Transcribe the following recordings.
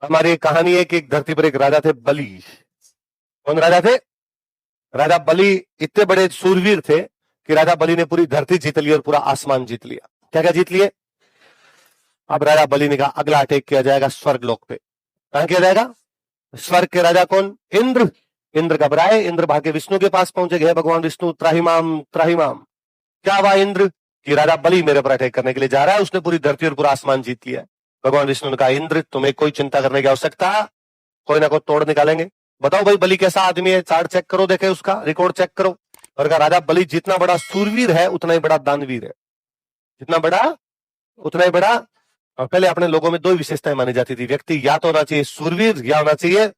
हमारी एक कहानी है कि एक धरती पर एक राजा थे, बलि। कौन राजा थे? राजा बलि इतने बड़े सूरवीर थे कि राजा बलि ने पूरी धरती जीत ली और पूरा आसमान जीत लिया। क्या क्या जीत लिए? अब राजा बलि ने कहा अगला अटैक किया जाएगा स्वर्ग लोक पे। कहां किया जाएगा? स्वर्ग के राजा कौन? इंद्र। इंद्र घबराए, इंद्र भागे विष्णु के पास पहुंचे गए, भगवान विष्णु त्राहिमाम त्राहिमाम। क्या हुआ इंद्र कि राजा बलि मेरे पर अटैक करने के लिए जा रहा है, उसने पूरी धरती और पूरा आसमान जीत लिया। भगवान विष्णु ने कहा इंद्र तुम्हें कोई चिंता करने की आवश्यकता, कोई ना कोई तोड़ निकालेंगे। बताओ भाई बलि कैसा आदमी है, चार्ट चेक करो, देखे उसका रिकॉर्ड चेक करो। और कहा राजा बलि जितना बड़ा सूरवीर है उतना ही बड़ा दानवीर है, जितना बड़ा उतना ही बड़ा। और पहले अपने लोगों में दो ही विशेषताएं मानी जाती थी, व्यक्ति या तो होना चाहिए सूरवीर या होना चाहिए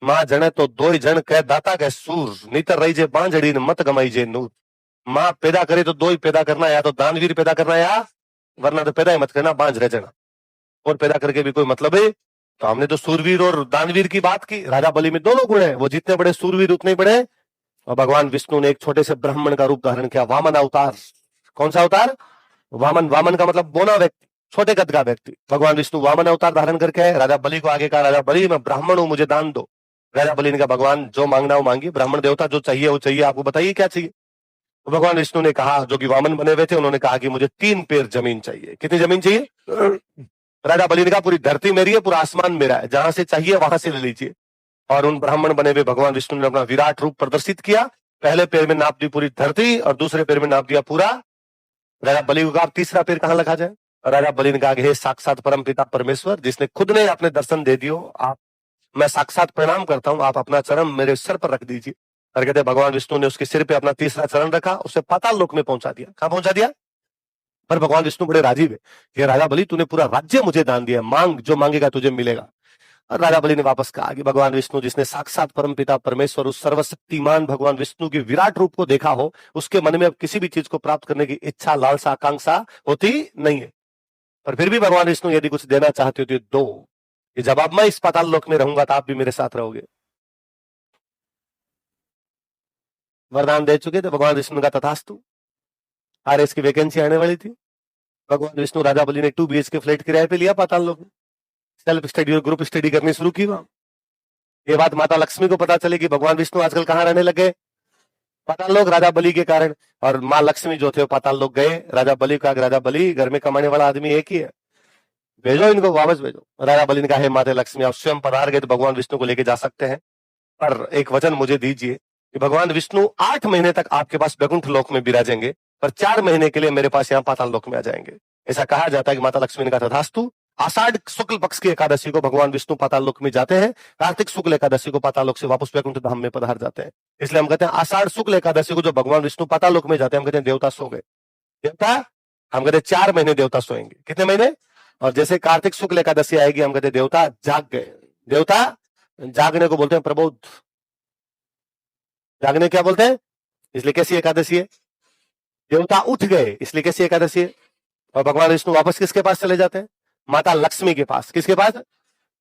मां जने तो दो ही जन कह दाता कह सूर, नीतर रही जे बांझड़ी ने मत गमाई जे नूर। मां पैदा करे तो दो ही पैदा करना, या तो दानवीर पैदा करना या वरना तो पैदा ही मत करना, बांझ रह जाना। और पैदा करके भी कोई मतलब है? तो हमने तो सूरवीर और दानवीर की बात की। राजा बलि में दोनों गुण है, वो जितने बड़े सूरवीर उतने बड़े। और भगवान विष्णु ने एक छोटे से ब्राह्मण का रूप धारण किया, वामन अवतार। कौन सा अवतार? वामन। वामन का मतलब बोना व्यक्ति, छोटे कद का व्यक्ति। भगवान विष्णु वामन अवतार धारण करके आए, राजा बलि को आगे कहा राजा बलि मैं ब्राह्मण हूं, मुझे दान दो। राजा बलि ने कहा भगवान जो मांगना वो मांगिए, ब्राह्मण देवता जो चाहिए वो चाहिए, आपको बताइए क्या चाहिए। तो भगवान विष्णु ने कहा, जो कि वामन बने हुए थे, उन्होंने कहा कि मुझे 3 पेर जमीन चाहिए। कितनी जमीन चाहिए? राजा बलि ने कहा पूरी धरती मेरी है, पूरा आसमान मेरा है, जहां से चाहिए वहां से ले लीजिए। और उन ब्राह्मण बने हुए भगवान विष्णु ने अपना विराट रूप प्रदर्शित किया। पहले पैर में नाप दी पूरी धरती और दूसरे पैर में नाप दिया पूरा। राजा बलि को कहा तीसरा पैर कहां रखा जाए? राजा बलि ने कहा हे साक्षात परम पिता परमेश्वर, जिसने खुद ने अपने दर्शन दे दियो, आप मैं साक्षात प्रणाम करता हूं, आप अपना चरण मेरे सर पर रख दीजिए। और कहते भगवान विष्णु ने उसके सिर पे अपना तीसरा चरण रखा, उसे पाताल लोक में पहुंचा दिया। कहां पहुंचा दिया? पर भगवान विष्णु बड़े राजीव है कि राजा बलि तूने पूरा राज्य मुझे दान दिया, मांग जो मांगेगा तुझे मिलेगा। और राजा बलि ने वापस कहा कि भगवान विष्णु जिसने साक्षात परमपिता परमेश्वर उस सर्वशक्तिमान भगवान विष्णु के विराट रूप को देखा हो, उसके मन में अब किसी भी चीज को प्राप्त करने की इच्छा लालसा आकांक्षा होती नहीं है। पर फिर भी भगवान विष्णु यदि कुछ देना चाहते हो तो दो, कि जब अब मैं इस पाताल लोक में रहूंगा तो आप भी मेरे साथ रहोगे। वरदान दे चुके थे भगवान विष्णु का तथास्तु। आरएस की वैकेंसी आने वाली थी। भगवान विष्णु राजा बलि ने 2 BHK फ्लैट किराए पे लिया पाताल लोक में, सेल्फ स्टडी और ग्रुप स्टडी करनी शुरू की वहां। ये बात माता लक्ष्मी को पता चली कि भगवान विष्णु आजकल कहां रहने लगे? पाताल लोक, राजा बलि के कारण। और माँ लक्ष्मी जो थे पाताल लोक गए। राजा बलि का राजा बलि घर में कमाने वाला आदमी एक ही है, भेजो इनको वापस भेजो। राजा बलि ने कहा हे माता लक्ष्मी आप स्वयं पधार गए तो भगवान विष्णु को लेके जा सकते हैं, पर एक वचन मुझे दीजिए कि भगवान विष्णु 8 महीने तक आपके पास वैकुंठ लोक में विराजेंगे, पर 4 महीने के लिए मेरे पास यहाँ पाताल लोक में आ जाएंगे। ऐसा कहा जाता है कि माता लक्ष्मी ने कहा तथास्तु। आषाढ़ शुक्ल पक्ष की एकादशी को भगवान विष्णु पाताल लोक में जाते हैं, कार्तिक शुक्ल एकादशी को पाताल लोक से वापस वैकुंठ धाम में पधार जाते हैं। इसलिए हम कहते हैं आषाढ़ शुक्ल एकादशी को जो भगवान विष्णु पाताल लोक में जाते हैं, हम कहते हैं देवता सो गए। देवता, हम कहते हैं 4 महीने देवता सोएंगे। कितने महीने? और जैसे कार्तिक शुक्ल एकादशी आएगी हम कहते हैं देवता जाग गए। देवता जागने को बोलते हैं प्रबोध। जागने क्या बोलते हैं? इसलिए कैसी एकादशी है? देवता उठ गए, इसलिए कैसी एकादशी है? और भगवान विष्णु वापस किसके पास चले जाते हैं? माता लक्ष्मी के पास। किसके पास?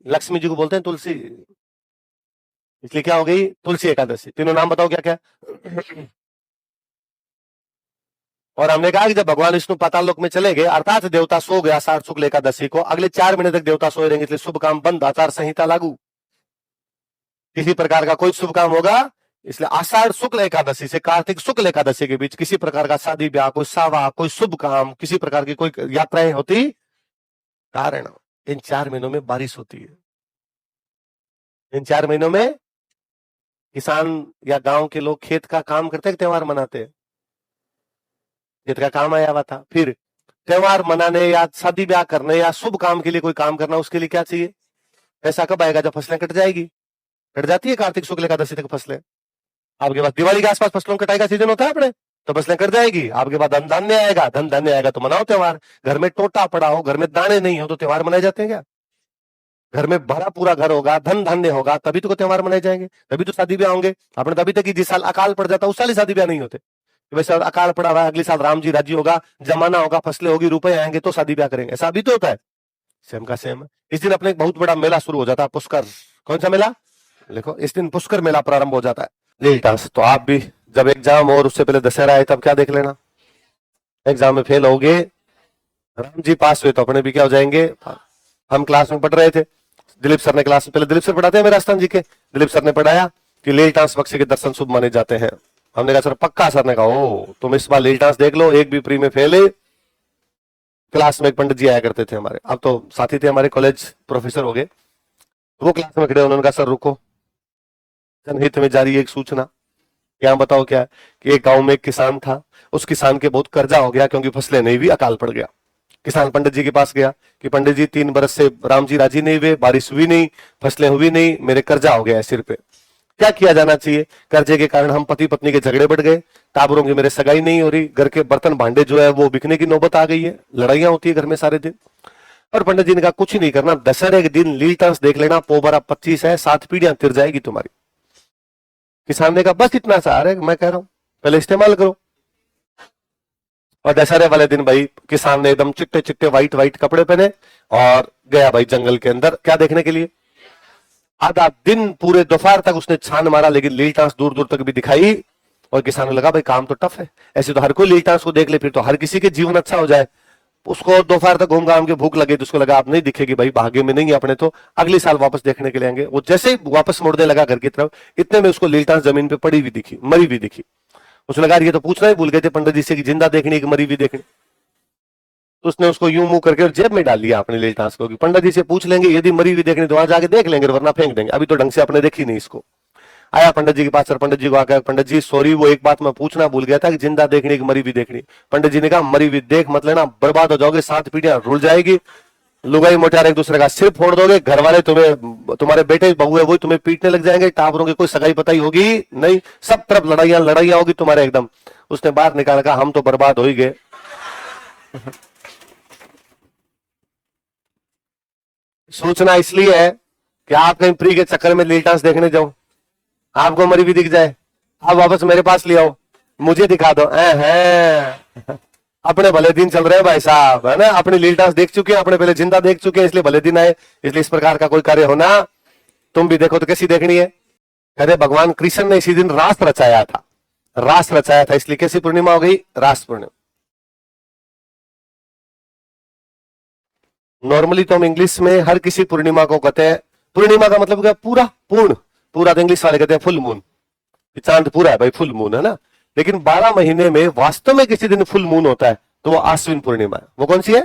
लक्ष्मी जी को बोलते हैं तुलसी, इसलिए क्या हो गई? तुलसी एकादशी। तीनों नाम बताओ क्या क्या। और हमने कहा कि जब भगवान विष्णु पाताल लोक में चले गए, अर्थात देवता सो गया आषाढ़ शुक्ल एकादशी को, अगले 4 महीने तक देवता सोए रहेंगे, इसलिए शुभ काम बंद, आचार संहिता लागू। किसी प्रकार का कोई शुभ काम होगा, इसलिए आषाढ़ शुक्ल एकादशी से कार्तिक शुक्ल एकादशी के बीच किसी प्रकार का शादी ब्याह, कोई सावा, कोई शुभ काम, किसी प्रकार की कोई यात्राएं होती कारण इन 4 महीनों में बारिश होती है। इन 4 महीनों में किसान या गांव के लोग खेत का काम करते, त्योहार मनाते हैं। खेत का काम आया हुआ था, फिर त्योहार मनाने या शादी ब्याह करने या शुभ काम के लिए कोई काम करना, उसके लिए क्या चाहिए? पैसा कब आएगा? जब फसलें कट जाएगी। कट जाती है कार्तिक शुक्ल एकादशी तक फसलें। आपके पास दिवाली के आसपास फसलों कटाई का सीजन होता है अपने, तो फसलें कट जाएगी। आपके पास धन धान्य आएगा, धन धान्य आएगा तो मनाओ त्योहार। घर में टोटा पड़ा हो, घर में दाने नहीं हो तो त्योहार मनाए जाते हैं क्या? घर में भरा पूरा घर होगा, धन धान्य होगा, तभी तो त्योहार मनाए जाएंगे, तभी तो शादी ब्याह होंगे। आपने तभी तक जिस साल अकाल पड़ जाता उस साल ही शादी ब्याह नहीं होते। वैसे अकाल पड़ा हुआ है, अगले साल राम जी राज्य होगा, जमाना होगा, फसलें होगी, रुपए आएंगे तो शादी ब्याह करेंगे, ऐसा भी तो होता है। सेम का सेम। इस दिन अपने एक बहुत बड़ा मेला शुरू हो जाता है, पुष्कर। कौन सा मेला? देखो इस दिन पुष्कर मेला प्रारंभ हो जाता है। तो आप भी जब एग्जाम और उससे पहले दशहरा है तब क्या देख लेना, एग्जाम में फेल होगे, राम जी पास हुए तो अपने भी क्या हो जाएंगे। हम क्लास में पढ़ रहे थे, दिलीप सर ने क्लास में, पहले दिलीप सर पढ़ाते हैं मेरे राजस्थान जी के, दिलीप सर ने पढ़ाया कि लीलटास पक्षी के दर्शन शुभ माने जाते हैं। हमने कहा सर पक्का? सर ने कहा ओ तुम इस बार लीलटास देख लो, एक भी प्री में फेल है। क्लास में एक पंडित जी आया करते थे हमारे, अब तो साथी थे हमारे, कॉलेज प्रोफेसर हो गए। वो क्लास में खड़े, उन्होंने कहा सर रुको, जनहित में जारी एक सूचना। यहाँ बताओ क्या है कि एक गांव में एक किसान था, उस किसान के बहुत कर्जा हो गया क्योंकि फसलें नहीं हुई, अकाल पड़ गया। किसान पंडित जी के पास गया कि पंडित जी 3 बरस से राम जी राजी नहीं हुए, बारिश हुई नहीं, फसलें हुई नहीं, मेरे कर्जा हो गया है सिर पे, क्या किया जाना चाहिए? कर्जे के कारण हम पति पत्नी के झगड़े बढ़ गए, टाबरों की मेरे सगाई नहीं हो रही, घर के बर्तन भांडे जो है वो बिकने की नौबत आ गई है, लड़ाइयां होती है घर में सारे दिन। और पंडित जी ने कहा कुछ नहीं करना, दशहरे के दिन लीलटास देख लेना, पोबरा 25 है, 7 पीढ़ियां तिर जाएगी तुम्हारी। किसान ने कहा बस इतना सा, अरे मैं कह रहा हूं पहले इस्तेमाल करो। और दशहरे वाले दिन भाई किसान ने एकदम चिट्टे चिट्टे व्हाइट व्हाइट कपड़े पहने और गया भाई जंगल के अंदर, क्या देखने के लिए? आधा दिन पूरे दोपहर तक उसने छान मारा, लेकिन लीलटास दूर दूर तक भी दिखाई। और किसान को लगा भाई काम तो टफ है, ऐसे तो हर कोई लीलटास को देख ले, फिर तो हर किसी के जीवन अच्छा हो जाए। उसको दोपहर तक घूम घाम के भूख लगी तो उसको लगा आप नहीं दिखेगी भाई, भाग्य में नहीं है अपने, तो अगले साल वापस देखने के लिए आएंगे। वो जैसे ही वापस मुड़ने लगा घर की तरफ, इतने में उसको लीलटास जमीन पे पड़ी हुई दिखी, मरी हुई दिखी। उसने लगा ये तो पूछना ही भूल गए थे पंडित जी से कि जिंदा देखनी कि मरी हुई देखनी। तो उसने उसको यूं मुंह करके जेब में डाल लिया अपने लीलटास को कि पंडित जी से पूछ लेंगे, यदि मरी हुई देखनी तो वहां जाके देख लेंगे, वरना फेंक देंगे, अभी तो ढंग से आपने देखी नहीं इसको। आया पंडित जी के पास, सर पंडित जी को आकर, पंडित जी सॉरी वो एक बात मैं पूछना भूल गया था कि जिंदा देखनी कि मरी हुई देखनी। पंडित जी ने कहा मरी हुई देख मत लेना, बर्बाद हो जाओगे, 7 पीढ़ियां रुल जाएगी, लुगाई मोटार एक दूसरे का सिर फोड़ दोगे, घर वाले तुम्हें, तुम्हारे बेटे बहू है वही तुम्हें पीटने लग जाएंगे, टाबरों की कोई सगाई पता ही होगी नहीं, सब तरफ लड़ाइयां लड़ाइयां होगी तुम्हारे एकदम। उसने बाहर निकाला, कहा हम तो बर्बाद हो ही गए। सोचना इसलिए है कि आप कहीं प्री के चक्कर में लीलटास देखने जाओ, आपको मरी भी दिख जाए, आप वापस मेरे पास ले आओ, मुझे दिखा दो, है अपने भले दिन चल रहे हैं भाई साहब, है ना, अपनी लीलटास देख चुके हैं, अपने पहले जिंदा देख चुके हैं, इसलिए भले दिन आए, इसलिए इस प्रकार का कोई कार्य होना, तुम भी देखो तो कैसी देखनी है। कहते भगवान कृष्ण ने इसी दिन रास रचाया था, रास रचाया था, इसलिए कैसी पूर्णिमा हो गई? रास पूर्णिमा। नॉर्मली तो हम इंग्लिश में हर किसी पूर्णिमा को कहते हैं, पूर्णिमा का मतलब क्या? पूरा, पूर्ण, पूरा तो इंग्लिश वाले कहते हैं फुल मून, चांद पूरा है भाई, फुल मून है ना। लेकिन 12 महीने में वास्तव में किसी दिन फुल मून होता है तो वो आश्विन पूर्णिमा है। वो कौन सी है?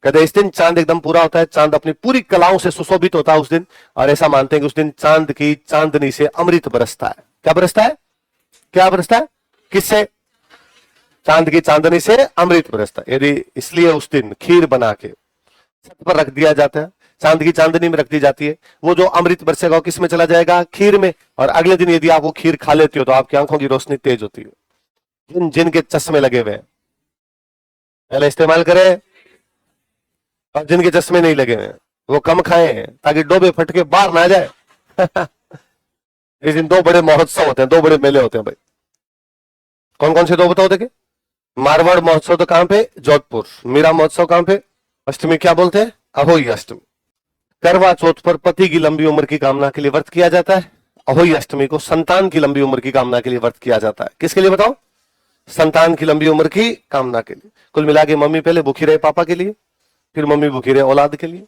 कहते हैं इस दिन चांद एकदम पूरा होता है, चांद अपनी पूरी कलाओं से सुशोभित होता है उस दिन, और ऐसा मानते हैं कि उस दिन चांद की चांदनी से अमृत बरसता है। क्या बरसता है? क्या बरसता है? किससे? चांद की चांदनी से अमृत बरसता है। यदि इसलिए उस दिन खीर बना के छत पर रख दिया जाता है, चांद की चांदनी में रख दी जाती है, वो जो अमृत बरसेगा वो किस में चला जाएगा? खीर में। और अगले दिन यदि आप वो खीर खा लेते हो तो आपकी आंखों की रोशनी तेज होती है। जिन जिनके चश्मे लगे हुए हैं पहले इस्तेमाल करें, और जिनके चश्मे नहीं लगे हुए वो कम खाएं ताकि डोबे फट के बाहर ना आ जाए। इस दिन 2 बड़े महोत्सव होते हैं, 2 बड़े मेले होते हैं भाई। कौन कौन से 2 बताओ? देखे, मारवाड़ महोत्सव तो कहां पे? जोधपुर। मीरा महोत्सव कहां पे? अष्टमी क्या बोलते हैं? अहोई अष्टमी। करवा चौथ पर पति की लंबी उम्र की कामना के लिए व्रत किया जाता है। अहोई अष्टमी को संतान की लंबी उम्र की कामना के लिए व्रत किया जाता है। किसके लिए बताओ? संतान की लंबी उम्र की कामना के लिए। कुल मिला के मम्मी पहले भूखी रहे पापा के लिए, फिर मम्मी भूखी रहे औलाद के लिए।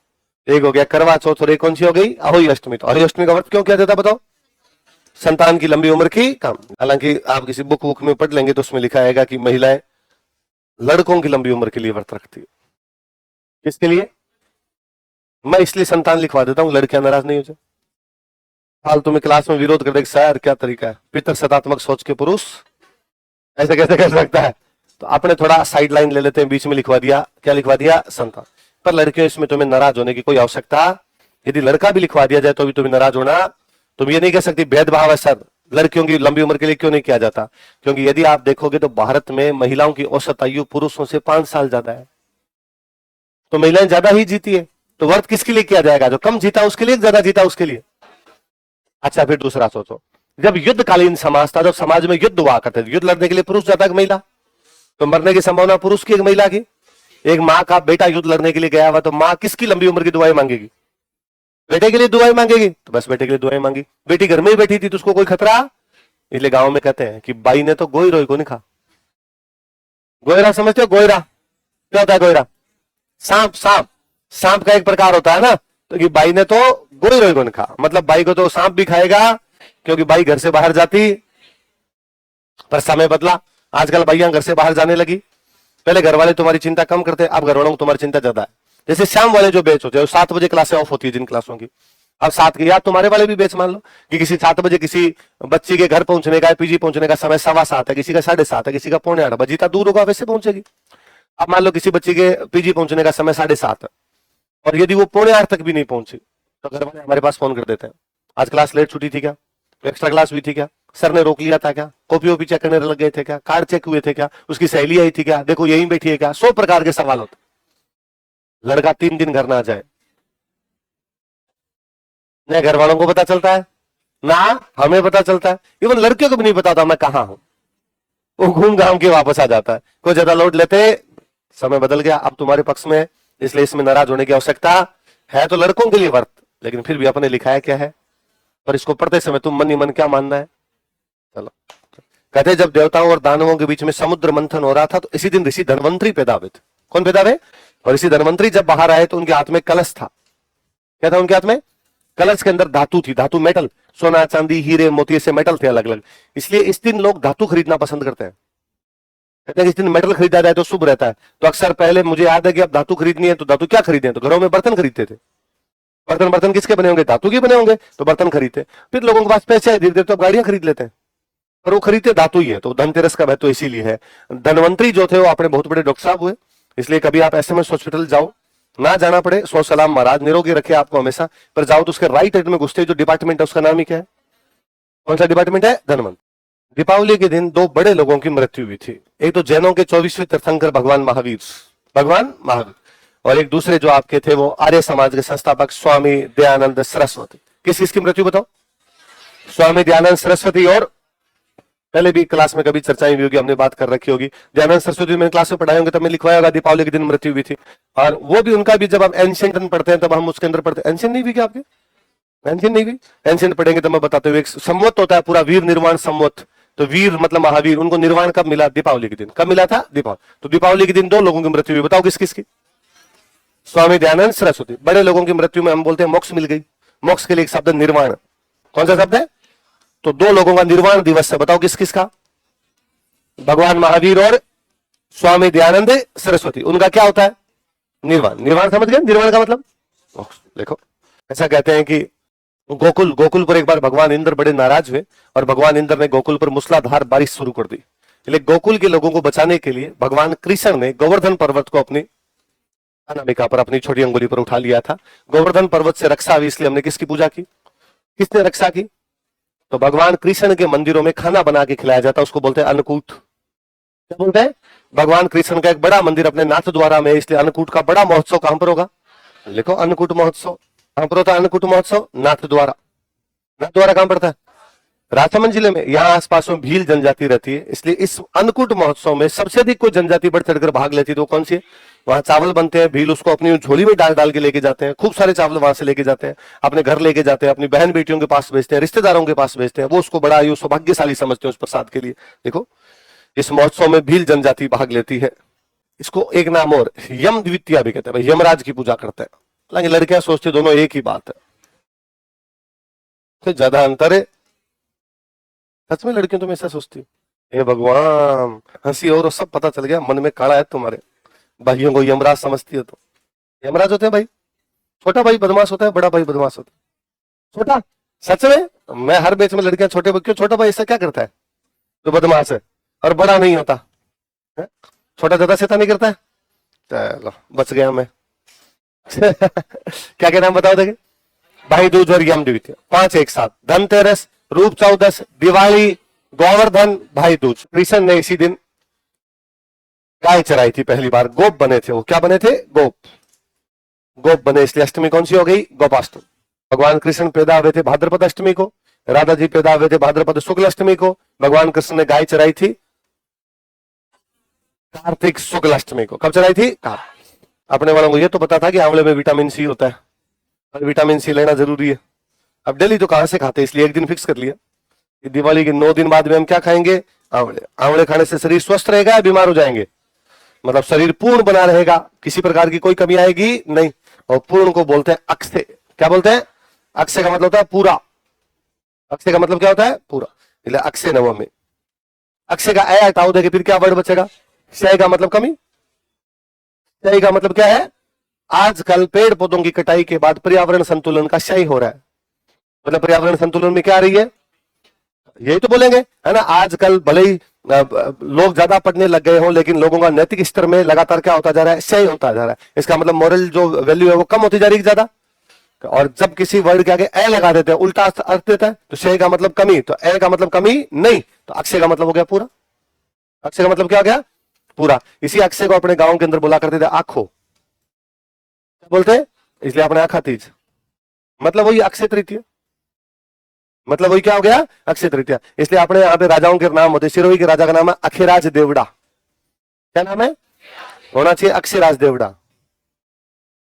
एक हो गया करवा चौथ, और एक कौन सी हो गई? अहोई अष्टमी। तो अहोई अष्टमी का व्रत क्यों किया जाता है बताओ? संतान की लंबी उम्र की काम। हालांकि आप किसी बुक बुक में पढ़ लेंगे तो उसमें लिखा आएगा कि महिलाएं लड़कों की लंबी उम्र के लिए व्रत रखती है। किसके लिए? मैं इसलिए संतान लिखवा देता हूं, लड़कियां नाराज नहीं हो जाए। फालतू में क्लास में विरोध कर दे, सर क्या तरीका है, पितर सदात्मक सोच के पुरुष ऐसे कैसे कर सकता है? तो आपने थोड़ा साइड लाइन ले लेते हैं, बीच में लिखवा दिया, क्या लिखवा दिया? संतान। पर लड़कियों इसमें तुम्हें नाराज होने की कोई आवश्यकता, यदि लड़का भी लिखवा दिया जाए तो भी तुम्हें नाराज होना, तुम ये नहीं कह सकती भेदभाव है सर, लड़कियों की लंबी उम्र के लिए क्यों नहीं किया जाता? क्योंकि यदि आप देखोगे तो भारत में महिलाओं की औसत आयु पुरुषों से 5 साल ज्यादा है, तो महिलाएं ज्यादा ही जीती है। तो व्रत किसके लिए किया जाएगा? जो कम जीता उसके लिए, ज्यादा जीता उसके लिए। अच्छा फिर दूसरा सोचो, जब युद्धकालीन समाज था, जब समाज में युद्ध हुआ करते थे, युद्ध लड़ने के लिए पुरुष जाता है महिला? तो मरने की संभावना पुरुष की एक महिला की? एक माँ का बेटा युद्ध लड़ने के लिए गया हुआ तो माँ किसकी लंबी उम्र की दुआएं मांगेगी? बेटे के लिए दुआएं मांगेगी, तो बस बेटे के लिए दुआएं मांगी। बेटी घर में ही बैठी थी तो उसको कोई खतरा? इसलिए गांव में कहते हैं कि बाई ने तो गोई रोई को नहीं खा। गोयरा समझते हो? गोयरा क्या होता है? गोयरा सांप, सांप, सांप का एक प्रकार होता है ना, तो कि बाई ने तो गोई रोई गुण खा, मतलब भाई को तो सांप भी खाएगा, क्योंकि भाई घर से बाहर जाती, पर समय बदला। आजकल भाइयां घर से बाहर जाने लगी। पहले घर वाले तुम्हारी चिंता कम करते, अब घर वालों को तुम्हारी चिंता ज्यादा है। जैसे शाम वाले जो बैच होते हैं 7 बजे क्लासें ऑफ होती है जिन क्लासों की, अब 7 के, या तुम्हारे वाले भी बैच मान लो कि किसी 7 बजे किसी बच्ची के घर पहुंचने का, पीजी पहुंचने का समय 7:15 है, किसी का 7:30 है, किसी का 7:45 बजे, जितना दूर होगा वैसे पहुंचेगी। अब मान लो किसी बच्ची के पीजी पहुंचने का समय 7:30 है, और यदि वो 7:45 तक भी नहीं पहुंची तो घर वाले हमारे पास फोन कर देते हैं, आज क्लास लेट छुट्टी थी क्या, एक्स्ट्रा क्लास हुई थी क्या, सर ने रोक लिया था क्या, कॉपी वॉपी चेक करने लग गए थे क्या, कार्ड चेक हुए थे क्या, उसकी सहेली आई थी क्या, देखो यहीं बैठी है क्या, 100 प्रकार के सवाल होते। लड़का 3 दिन घर ना जाए, न घर वालों को पता चलता है ना हमें पता चलता है, इवन लड़कियों को भी नहीं पता था मैं कहां हूं, वो घूम घाम के वापस आ जाता है। कोई ज्यादा लोड लेते, समय बदल गया, अब तुम्हारे पक्ष में, इसलिए इसमें नाराज होने की आवश्यकता है। तो लड़कों के लिए वर्त, लेकिन फिर भी अपने लिखा है क्या है, पर इसको पढ़ते समय तुम मन ही मन क्या मानना है। चलो, कहते जब देवताओं और दानवों के बीच में समुद्र मंथन हो रहा था तो इसी दिन ऋषि धनवंतरी पैदा हुए थे। कौन पैदा हुए? और ऋषि धनवंतरी जब बाहर आए तो उनके हाथ में कलश था। क्या था उनके हाथ में? कलश के अंदर धातु थी, धातु मेटल, सोना चांदी हीरे मोती ऐसे मेटल थे अलग अलग। इसलिए इस दिन लोग धातु खरीदना पसंद करते हैं, कहते हैं इस दिन मेटल खरीदा जाए तो शुभ रहता है। तो अक्सर पहले मुझे याद है कि अब धातु खरीदनी है तो धातु क्या खरीदे, तो घरों में बर्तन खरीदते थे। बर्तन किसके बने होंगे? धातु के बने होंगे, तो बर्तन खरीदते। फिर लोगों के पास पैसे है, धीरे धीरे तो गाड़ियां खरीद लेते हैं, पर वो खरीदते धातु ही है। तो धनतेरस का महत्व इसीलिए है। धनवंतरी जो थे वो अपने बहुत बड़े डॉक्टर साहब हुए, इसलिए कभी आप एसएमएस हॉस्पिटल जाओ, ना जाना पड़े, सो सलाम महाराज, निरोगी रखे आपको हमेशा, पर जाओ तो उसके राइट साइड में घुसते जो डिपार्टमेंट है उसका नाम ही क्या है? कौन सा डिपार्टमेंट है? धनवंतरी। दीपावली के दिन 2 बड़े लोगों की मृत्यु हुई थी। एक तो जैनों के 24वें तीर्थंकर भगवान महावीर, और एक दूसरे जो आपके थे वो आर्य समाज के संस्थापक स्वामी दयानंद सरस्वती। किसकी मृत्यु बताओ? स्वामी दयानंद सरस्वती। और पहले भी क्लास में कभी चर्चाएं हुई होगी, हमने बात कर रखी होगी। दयानंद सरस्वती में क्लास में पढ़ाए होंगे, तब मैं लिखवाया होगा दीपावली के दिन मृत्यु हुई थी। और वो भी उनका भी जब आप एंशिएंट पढ़ते हैं तब हम उसके अंदर पढ़ते हैं। एंशिएंट नहीं हुई क्या आपके? एंशिएंट नहीं हुई? एंशिएंट पढ़ेंगे तो मैं बताते हुए, एक संवत होता है पूरा, वीर निर्वाण संवत। तो वीर मतलब महावीर, उनको निर्वाण कब मिला? दीपावली के दिन। कब मिला था? दीपावली। तो दीपावली के दिन 2 लोगों की मृत्यु हुई, बताओ किस किसकी? स्वामी दयानंद सरस्वती। बड़े लोगों की मृत्यु में हम बोलते हैं मोक्ष मिल गई। मोक्ष के लिए एक शब्द निर्वाण। कौन सा शब्द है? तो 2 लोगों का निर्वाण दिवस है, बताओ किस किसका? भगवान महावीर और स्वामी दयानंद सरस्वती। उनका क्या होता है? निर्वाण। निर्वाण समझ गए? निर्वाण का मतलब मोक्ष। देखो, ऐसा कहते हैं कि गोकुल पर एक बार भगवान इंद्र बड़े नाराज हुए और भगवान इंद्र ने गोकुल पर मूसलाधार बारिश शुरू कर दी। इसलिए गोकुल के लोगों को बचाने के लिए भगवान कृष्ण ने गोवर्धन पर्वत को अपनी अनामिका पर, अपनी छोटी अंगुली पर उठा लिया था। गोवर्धन पर्वत से रक्षा हुई, इसलिए हमने किसकी पूजा की? किसने रक्षा की? तो भगवान कृष्ण के मंदिरों में खाना बना के खिलाया जाता है, उसको बोलते हैं अन्नकूट। क्या बोलते हैं? भगवान कृष्ण का एक बड़ा मंदिर अपने नाथ द्वारा में, इसलिए अन्नकूट का बड़ा महोत्सव कहां पर होगा? लिखो अन्नकूट महोत्सव। कहां पर होता है अन्नकूट महोत्सव? नाथ द्वारा। नाथ द्वारा कहां पड़ता है? राजसमंद जिले में। यहाँ आसपास में भील जनजाति रहती है, इसलिए इस अन्नकूट महोत्सव में सबसे अधिक कोई जनजाति बढ़ चढ़कर भाग लेती है तो कौन सी है? वहां चावल बनते हैं, भील उसको अपनी झोली में डाल डाल के लेके जाते हैं, खूब सारे चावल वहां से लेके जाते हैं, अपने घर लेके जाते हैं, अपनी बहन बेटियों के पास भेजते हैं, रिश्तेदारों के पास भेजते हैं, वो उसको बड़ा आयु सौभाग्यशाली समझते हैं उस प्रसाद के लिए। देखो, इस महोत्सव में भील जनजाति भाग लेती है। इसको एक नाम और यम द्वितीया भी कहते हैं, भाई यमराज की पूजा करते हैं। हालांकि लड़कियां सोचती दोनों एक ही बात है, तो ज्यादा अंतर है। सच में लड़कियों तुम ऐसा सोचती? हे भगवान, हंसी और सब पता चल गया, मन में काला है तुम्हारे। भाइयों को यमराज समझती है तो यमराज होते हैं भाई। छोटा भाई बदमाश होता है, बड़ा भाई बदमाश होता है। छोटा, सच में मैं हर बैच में लड़कियां छोटे क्यों, छोटा भाई ऐसा क्या करता है तो बदमाश है, और बड़ा नहीं होता है? छोटा ज्यादा शैतानी करता है। चलो बच गया मैं। क्या क्या नाम बताओ देखे? भाई दूज और यम द्वितीया, 5 एक साथ। धनतेरस, रूप चौदस, दिवाली, गोवर्धन, भाई दूज। कृष्ण ने इसी दिन गाय चराई थी पहली बार, गोप बने थे वो। क्या बने थे? गोप बने, इसलिए अष्टमी कौन सी हो गई? गोपाष्टमी। भगवान कृष्ण पैदा हुए थे भाद्रपद अष्टमी को, राधा जी पैदा हुए थे भाद्रपद शुक्ल अष्टमी को, भगवान कृष्ण ने गाय चराई थी कार्तिक शुक्ल अष्टमी को। कब चराई थी? अपने वालों को ये तो पता था कि आंवले में विटामिन सी होता है, और विटामिन सी लेना जरूरी है। अब डेली तो कहां से खाते, इसलिए एक दिन फिक्स कर लिया कि दिवाली के 9 दिन बाद में हम क्या खाएंगे? आंवले। आंवले खाने से शरीर स्वस्थ रहेगा या बीमार हो जाएंगे? मतलब शरीर पूर्ण बना रहेगा, किसी प्रकार की कोई कमी आएगी नहीं। और पूर्ण को बोलते हैं अक्षय। क्या बोलते हैं? अक्षय का मतलब होता है पूरा, अक्षय का मतलब क्या होता है पूरा, इसलिए अक्षय नवमी। अक्षय का ए हटाओ, देखिए फिर क्या वर्ड बचेगा, क्षय का मतलब कमी, क्षय का मतलब क्या है, आजकल पेड़ पौधों की कटाई के बाद पर्यावरण संतुलन का क्षय हो रहा है, मतलब पर्यावरण संतुलन में क्या आ रही है, यही तो बोलेंगे है ना। आजकल भले ही लोग ज्यादा पढ़ने लग गए हों, लेकिन लोगों का नैतिक स्तर में लगातार क्या होता जा रहा है, क्षय होता जा रहा है। इसका मतलब मोरल जो वैल्यू है वो कम होती जा रही है ज्यादा। और जब किसी वर्ड के आगे ए लगा देते हैं, उल्टा अर्थ देता है, तो क्षय का मतलब कमी, तो ए का मतलब कमी नहीं, तो अक्षय का मतलब हो गया पूरा। अक्षय का मतलब क्या हो गया, पूरा। इसी अक्षय को अपने गांव के अंदर बोला करते थे आखो, क्या बोलते, इसलिए अपने आखा तीज, मतलब वही अक्षय तृतीया, मतलब वही क्या हो गया, अक्षय तृतीया। इसलिए अपने यहाँ पे राजाओं के नाम होते, सिरोही के राजा का नाम है अखिराज देवड़ा, क्या नाम है, होना चाहिए अक्षयराज देवड़ा।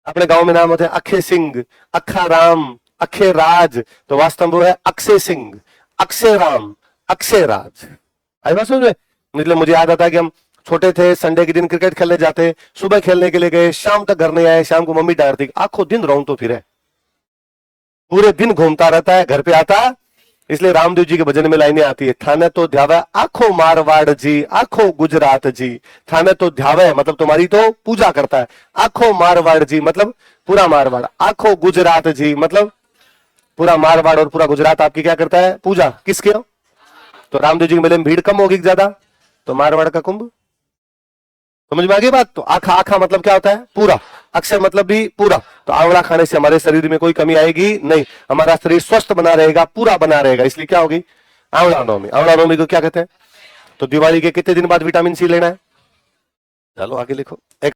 अपने गांव में नाम होते हैं अक्षय सिंह, अखा राम, अक्षय राज, तो वास्तव में वो है अक्षय सिंह, अक्षय राम, अक्षय राज। आई बात समझ में। मतलब मुझे याद आता है कि हम छोटे थे, संडे के दिन क्रिकेट खेलने जाते, सुबह खेलने के लिए गए, शाम तक घर नहीं आए, शाम को मम्मी डांटती, आखो दिन रौन तो फिर पूरे दिन घूमता रहता है, घर पे आता। इसलिए रामदेव जी के भजन में लाइनें आती है, थाने तो ध्यावे आखो मारवाड़ जी, आखो गुजरात जी। थाने तो ध्यावे मतलब तुम्हारी तो पूजा करता है, आखो मारवाड़ जी मतलब पूरा मारवाड़, आखो गुजरात जी मतलब पूरा मारवाड़ और पूरा गुजरात आपकी क्या करता है, पूजा किसके हो। तो रामदेव जी के मेले में भीड़ कम होगी ज्यादा, तो मारवाड़ का कुंभ, समझ में आ गई बात। तो आखा, आखा मतलब क्या होता है, पूरा। अक्षय मतलब भी पूरा। तो आंवला खाने से हमारे शरीर में कोई कमी आएगी नहीं, हमारा शरीर स्वस्थ बना रहेगा, पूरा बना रहेगा। इसलिए क्या होगी, आंवला नवमी। आंवला नवमी को क्या कहते हैं। तो दिवाली के कितने दिन बाद विटामिन सी लेना है, चलो आगे लिखो।